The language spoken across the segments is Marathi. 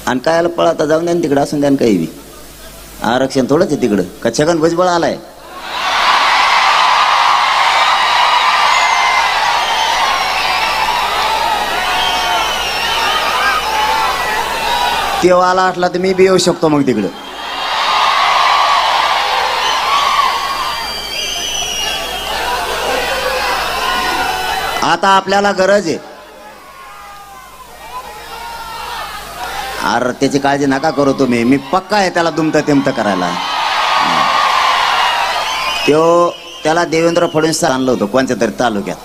आणि कायला पळाता जाऊन द्या तिकडं असून द्या काही बी आरक्षण थोडंच आहे तिकडं का छगन भुजबळ आलाय. तेव्हा आला असला तर मी बी येऊ शकतो मग तिकडं. आता आपल्याला गरज आहे. अरे त्याची काळजी नका करू तुम्ही, मी पक्का आहे त्याला दुमतं तिमतं करायला. त्याला देवेंद्र फडणवीस आणलं होतं कोणत्या तरी तालुक्यात.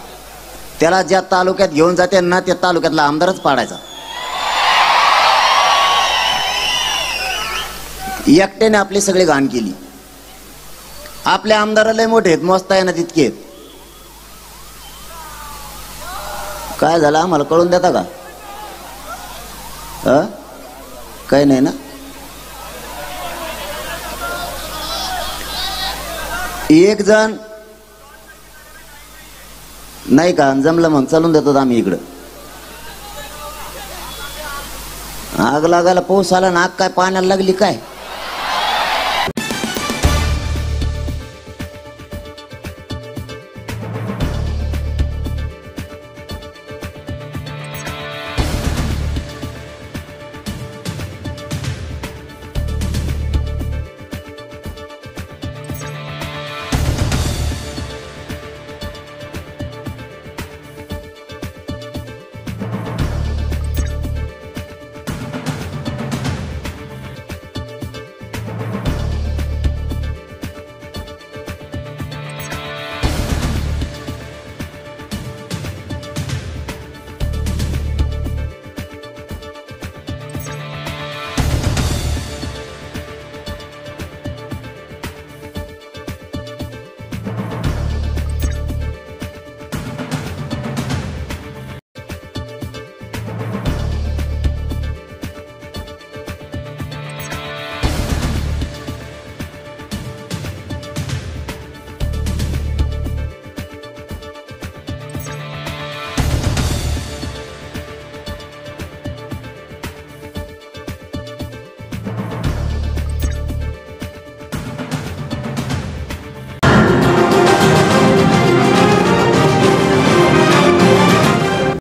त्याला ज्या तालुक्यात घेऊन जाते ना त्या तालुक्यातला आमदारच पाडायचा. एकट्याने आपली सगळी घाण केली. आपले आमदार लय मोठे आहेत, मोजता येणार तितके आहेत. काय झालं आम्हाला कळून देता का? काही नाही ना. एक जण नाही का जमलं मग चालून देतो आम्ही इकडं. आग लागायला पाऊस आला ना, आग काय पाण्याला लागली काय?